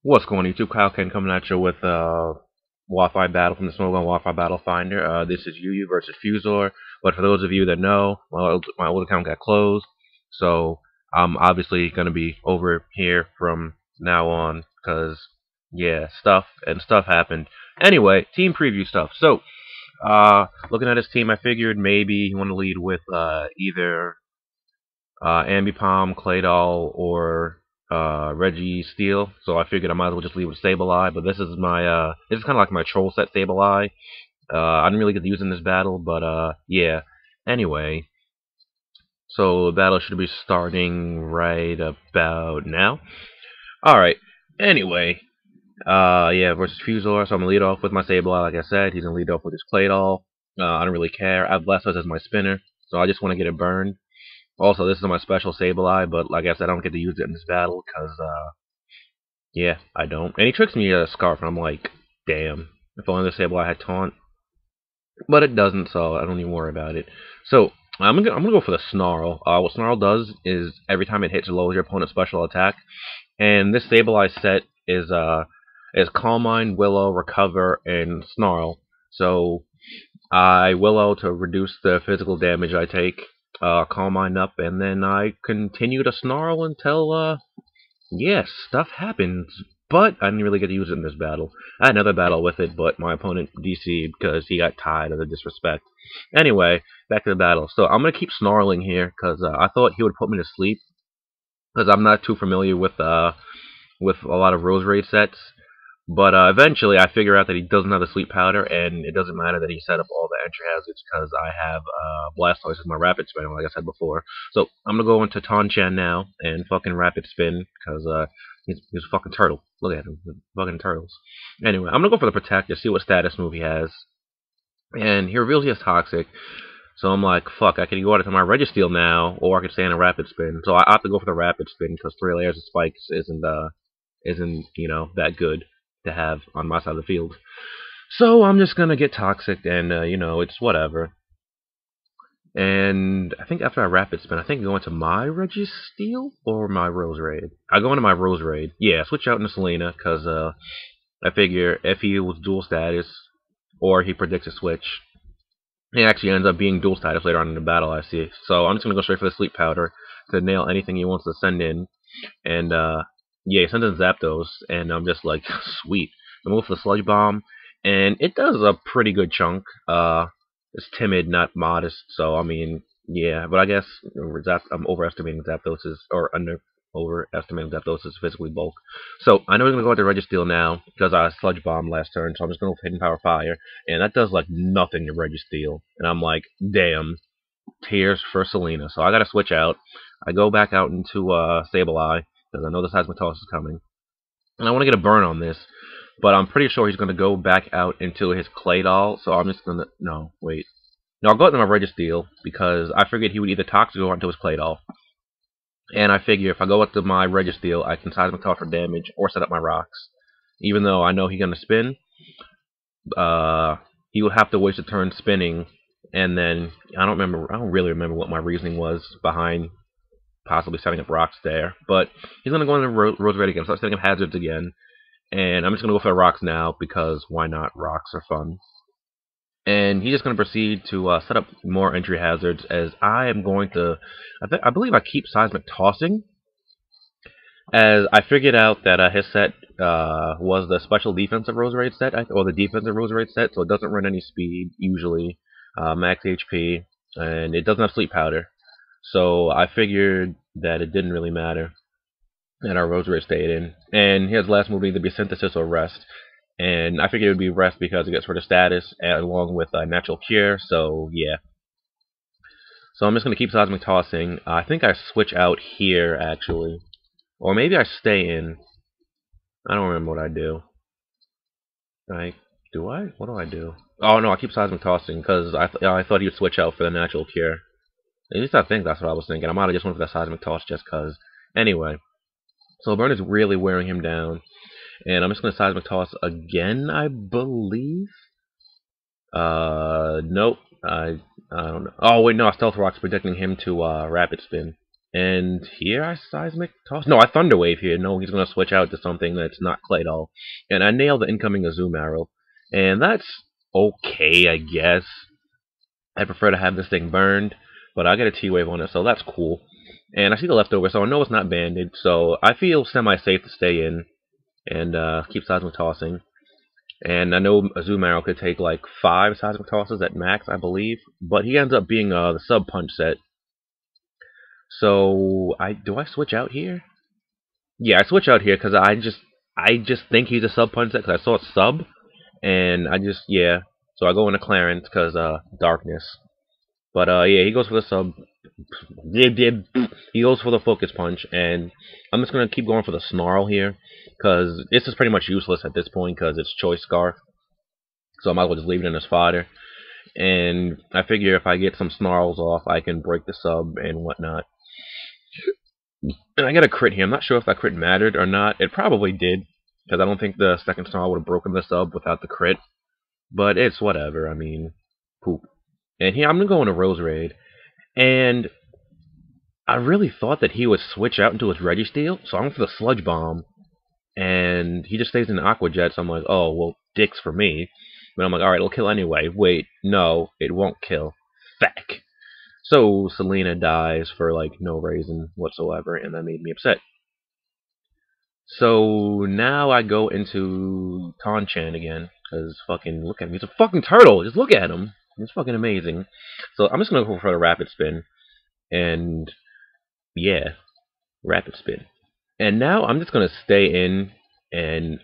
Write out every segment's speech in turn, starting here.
What's going on, YouTube? Kaioken coming at you with Wi-Fi battle from the Smogon Wi-Fi Battle Finder. This is Yu versus Fuzor. But for those of you that know, my old account got closed, so I'm obviously gonna be over here from now on, cause yeah, stuff happened. Anyway, team preview stuff. So, looking at his team, I figured maybe he want to lead with either Ambipom, Claydol, or Reggie Steel. So I figured I might as well just leave with Sableye. But this is my this is kind of like my troll set Sableye. I didn't really get to use in this battle, but yeah. Anyway, so the battle should be starting right about now. All right. Anyway, yeah, versus Fuzor. So I'm gonna lead off with my Sableye. Like I said, he's gonna lead off with his Claydol. I don't really care. I have Blastoise as my spinner, so I just want to get it burned. Also, this is my special Sableye, but like I said, I don't get to use it in this battle, because, yeah, I don't. And he tricks me a Scarf, and I'm like, damn, if only the Sableye had Taunt. But it doesn't, so I don't even worry about it. So, I'm gonna go for the Snarl. What Snarl does is, every time it hits, it lowers your opponent's special attack. And this Sableye set is Calm Mind, Willow, Recover, and Snarl. So, I Willow to reduce the physical damage I take. Calm Mind up, and then I continue to Snarl until, yes, stuff happens. But I didn't really get to use it in this battle. I had another battle with it, but my opponent DC'd because he got tired of the disrespect. Anyway, back to the battle. So I'm going to keep snarling here, because I thought he would put me to sleep, because I'm not too familiar with a lot of Rose Raid sets. But eventually, I figure out that he doesn't have the sleep powder, and it doesn't matter that he set up all the entry hazards, because I have Blastoise as my rapid spin, like I said before. So I'm gonna go into Tonchan now and fucking rapid spin, because he's a fucking turtle. Look at him, fucking turtles. Anyway, I'm gonna go for the Protect to see what status move he has, and he reveals he has Toxic. So I'm like, fuck, I can go out to my Registeel now, or I can stay in a rapid spin. So I opt to go for the rapid spin, because 3 layers of spikes isn't you know, that good to have on my side of the field. So I'm just gonna get Toxic, and you know, it's whatever. And I think after I rapid spin, I think I go into my Registeel or my Rose Raid. I go into my Rose Raid. Yeah, switch out into Selena, because I figure if he was dual status, or he predicts a switch, he actually ends up being dual status later on in the battle, I see. So I'm just gonna go straight for the Sleep Powder to nail anything he wants to send in. And yeah, he sends in Zapdos, and I'm just like, sweet. I move for the Sludge Bomb, and it does a pretty good chunk. It's timid, not modest, so I mean, yeah. But I guess I'm overestimating Zapdos's, or overestimating Zapdos's physically bulk. So I know he's gonna go into Registeel now, because I Sludge Bomb last turn, so I'm just gonna go for Hidden Power Fire, and that does like nothing to Registeel. And I'm like, damn, tears for Selena. So I gotta switch out. I go back out into Sableye, because I know the Seismitoss is coming. And I want to get a burn on this, but I'm pretty sure he's going to go back out into his Claydol, so I'm just going to... No, wait. No, I'll go into my Registeel, because I figured he would either Toxic or into his Claydol. And I figure if I go up to my Registeel, I can Seismitoss for damage, or set up my rocks. Even though I know he's going to spin, he will have to waste a turn spinning, and then... I don't really remember what my reasoning was behind possibly setting up rocks there, but he's going to go into Rose Raid again, start setting up hazards again, and I'm just going to go for the rocks now, because why not? Rocks are fun. And he's just going to proceed to set up more entry hazards, as I am going to, I believe I keep Seismic Tossing, as I figured out that his set was the special defensive Rose Raid set, or the defensive Rose Raid set, so it doesn't run any speed, usually, max HP, and it doesn't have Sleep Powder. So I figured that it didn't really matter, and our Rose Raid stayed in. And his last move either be Synthesis or Rest. And I figured it would be Rest because it gets rid of status, along with Natural Cure, so yeah. So I'm just going to keep Seismic Tossing. I think I switch out here, actually. Or maybe I stay in. I don't remember what I do. Do I? What do I do? Oh no, I keep Seismic Tossing, because I thought he would switch out for the Natural Cure. At least I think that's what I was thinking. I might have just went for that Seismic Toss just because. Anyway. So Burn is really wearing him down. And I'm just going to Seismic Toss again, I believe. Nope. I don't know. Oh, wait, no. Stealth Rock's predicting him to Rapid Spin. And here I seismic toss. No, I thunder wave here. No, he's gonna switch out to something that's not clay doll. And I nail the incoming zoom arrow. And that's okay, I guess. I prefer to have this thing burned, but I get a T-wave on it, so that's cool. And I see the leftover, so I know it's not banded, so I feel semi-safe to stay in and keep seismic tossing. And I know a zoom arrow could take like 5 seismic tosses at max, I believe, but he ends up being the sub punch set. So do I switch out here? Yeah, I switch out here because I just think he's a sub punch set because I saw it sub, and yeah. So I go into Clarence because darkness. But yeah, he goes for the sub. He goes for the focus punch, and I'm just gonna keep going for the snarl here because this is pretty much useless at this point because it's choice scarf. So I might as well just leave it in his fodder. And I figure if I get some snarls off, I can break the sub and whatnot. And I got a crit here. I'm not sure if that crit mattered or not. It probably did, because I don't think the second snarl would have broken the sub without the crit. But it's whatever. I mean, poop. And here I'm gonna go into Rose Raid, and I really thought that he would switch out into his Registeel, so I went for the Sludge Bomb, and he just stays in the Aqua Jet. So I'm like, oh well, dicks for me. But I'm like, alright, it'll kill anyway. Wait, no, it won't kill. Feck. So Selena dies for like no reason whatsoever, and that made me upset. So now I go into Tonchan again, because fucking look at him. He's a fucking turtle. Just look at him. He's fucking amazing. So I'm just gonna go for the Rapid Spin, and yeah, Rapid Spin. And now I'm just gonna stay in, and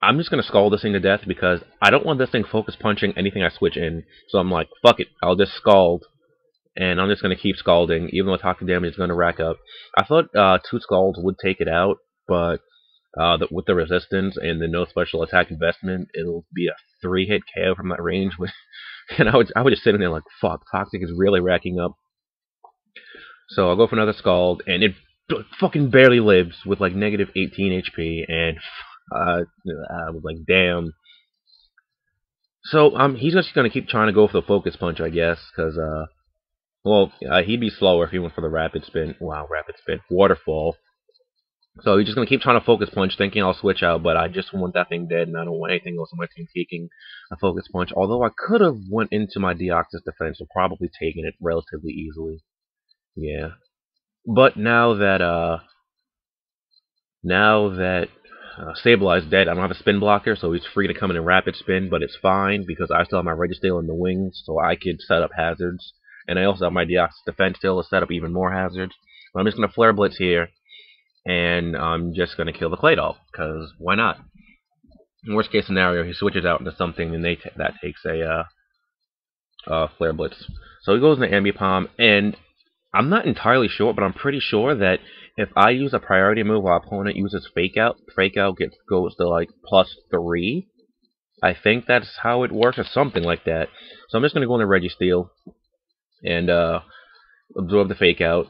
I'm just gonna scald this thing to death because I don't want this thing focus punching anything I switch in. So I'm like, fuck it, I'll just scald. And I'm just going to keep scalding, even though toxic damage is going to rack up. I thought 2 scalds would take it out, but with the resistance and the no special attack investment, it'll be a 3-hit KO from that range. And I would just sit in there like, fuck, toxic is really racking up. So I'll go for another scald, and it fucking barely lives with like negative 18 HP, and I was like, damn. So he's just going to keep trying to go for the focus punch, I guess, because well, he'd be slower if he went for the Rapid Spin. Wow, Rapid Spin. Waterfall. So he's just going to keep trying to focus punch, thinking I'll switch out, but I just want that thing dead, and I don't want anything else on my team taking a focus punch. Although I could have went into my Deoxys defense and probably taken it relatively easily. Yeah. But now that Stabilize's dead, I don't have a spin blocker, so he's free to come in and Rapid Spin, but it's fine because I still have my Registeel in the wings, so I could set up hazards. And I also have my Deoxys defense still to set up even more hazards. But I'm just going to Flare Blitz here, and I'm just going to kill the Clay Doll, because why not? In worst case scenario, he switches out into something, and that takes a Flare Blitz. So he goes into Ambipom, and I'm not entirely sure, but I'm pretty sure that if I use a priority move while opponent uses Fake Out goes to like +3. I think that's how it works, or something like that. So I'm just going to go into Registeel and absorb the Fake Out.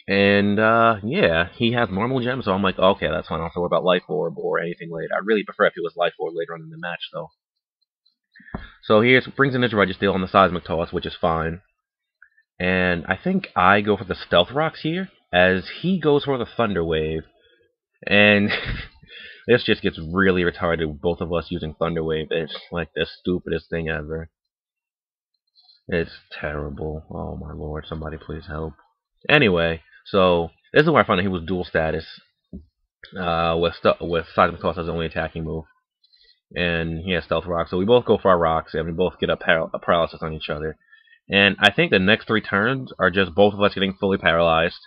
And yeah, he has normal gems, so I'm like, okay, that's fine. I don't have to worry about Life Orb or anything later. I really prefer if it was Life Orb later on in the match, though. So he brings in his Registeel on the Seismic Toss, which is fine. And I think I go for the Stealth Rocks here, as he goes for the Thunder Wave. And this just gets really retarded with both of us using Thunder Wave. It's like the stupidest thing ever. It's terrible. Oh my lord, somebody please help. Anyway, so this is where I found out he was dual status with Seismic Toss as the only attacking move. And he has Stealth Rock, so we both go for our rocks, and we both get a paralysis on each other. And I think the next 3 turns are just both of us getting fully paralyzed.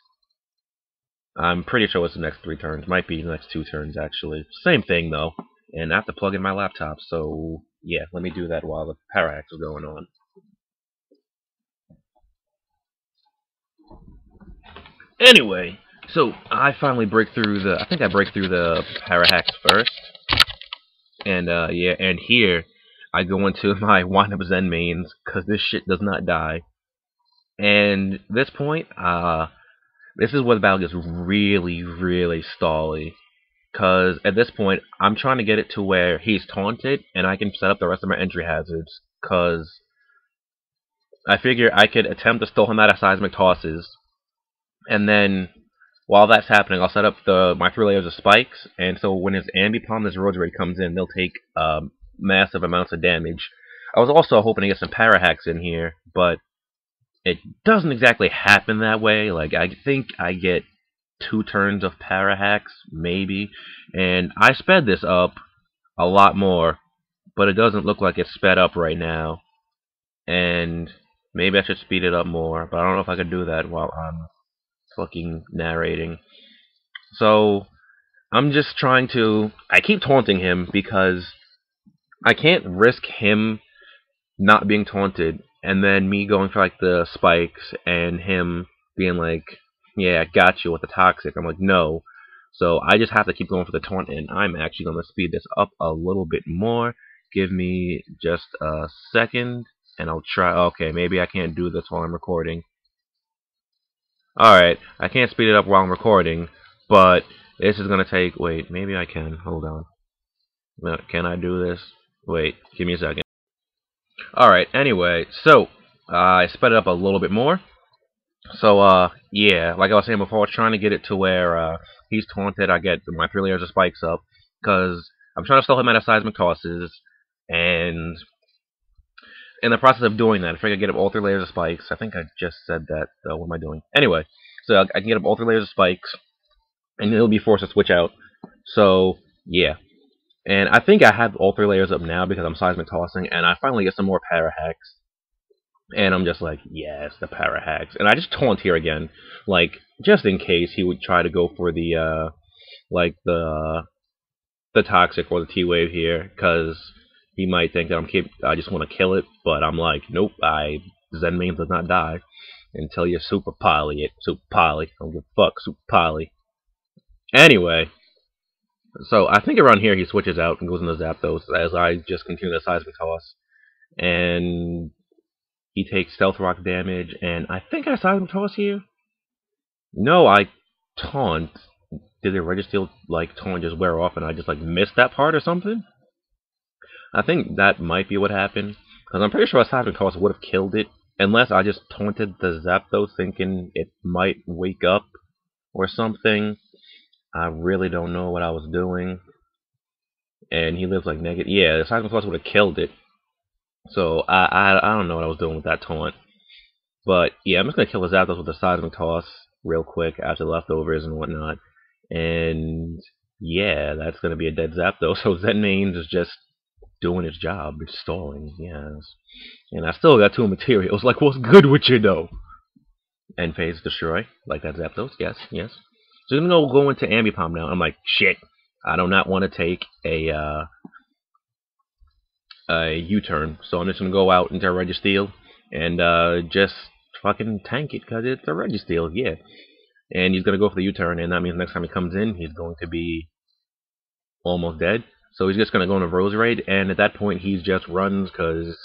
I'm pretty sure it's the next 3 turns. Might be the next 2 turns, actually. Same thing, though. And I have to plug in my laptop, so yeah, let me do that while the Parahax is going on. Anyway, so I finally break through the... I think I break through the Parahax first. And, yeah, and here, I go into my Wind Up Zen mains, because this shit does not die. And this point, this is where the battle gets really, really stally. Because at this point, I'm trying to get it to where he's taunted, and I can set up the rest of my entry hazards. Because I figure I could attempt to stall him out of Seismic Tosses, and then while that's happening, I'll set up my 3 layers of spikes, and so when his Ambipom, this Rose Raid comes in, they'll take massive amounts of damage. I was also hoping to get some Parahacks in here, but it doesn't exactly happen that way. Like, I think I get 2 turns of Parahacks, maybe, and I sped this up a lot more, but it doesn't look like it's sped up right now, and maybe I should speed it up more, but I don't know if I can do that while I'm fucking narrating. So, I'm just trying to... I keep taunting him because I can't risk him not being taunted and then me going for like the spikes and him being like, yeah, I got you with the toxic. I'm like, no. So I just have to keep going for the taunt, and I'm actually going to speed this up a little bit more. Give me just a second, and I'll try. Okay, maybe I can't do this while I'm recording. Alright, I can't speed it up while I'm recording, but this is going to take... Wait, maybe I can. Hold on. No, can I do this? Wait, give me a second. Alright, anyway, so I sped it up a little bit more. So, yeah, like I was saying before, I was trying to get it to where he's taunted, I get my 3 layers of spikes up, because I'm trying to stall him out of seismic tosses, and in the process of doing that, if I can get up all 3 layers of spikes, I think I just said that, what am I doing? Anyway, so I can get up all 3 layers of spikes, and he'll be forced to switch out. So, yeah. And I think I have all 3 layers up now because I'm seismic tossing, and I finally get some more Parahacks. And I'm just like, yes, the Parahacks. And I just taunt here again, like, just in case he would try to go for the, like, the Toxic or the T-Wave here, because he might think that I just want to kill it, but I'm like, nope, Zen Main does not die until you Super Poly it. Super Poly. I don't give a fuck, Super Poly. Anyway, so I think around here he switches out and goes into Zapdos as I just continue the Seismic Toss. And he takes Stealth Rock damage, and I think I Seismic Toss here? No, I taunt. Did the Registeel, like, taunt just wear off and I just, like, missed that part or something? I think that might be what happened, because I'm pretty sure a Seismic Toss would have killed it, unless I just taunted the Zapdos thinking it might wake up or something. I really don't know what I was doing. And he lives like negative. Yeah, the Seismic Toss would have killed it. So I don't know what I was doing with that taunt. But yeah, I'm just gonna kill the Zapdos with the Seismic Toss real quick after the leftovers and whatnot. And yeah, that's gonna be a dead Zapdos. So Zen Main is just doing its job. It's stalling, yes. And I still got 2 materials. Like, what's good with you though? End phase destroy, like that Zapdos. Yes, yes. So I'm gonna go into Ambipom now. I'm like, shit. I do not want to take a U-turn, so I'm just gonna go out into Registeel and just fucking tank it because it's a Registeel, yeah. And he's gonna go for the U-turn, and that means next time he comes in, he's going to be almost dead. So he's just gonna go into Rose Raid, and at that point, he just runs because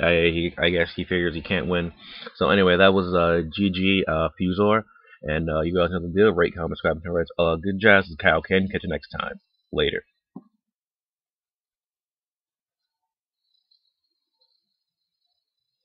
I guess he figures he can't win. So anyway, that was GG Fuzor, and you guys know the deal. Rate, comment, subscribe, and good jazz. This is Kaioken. Catch you next time. Later.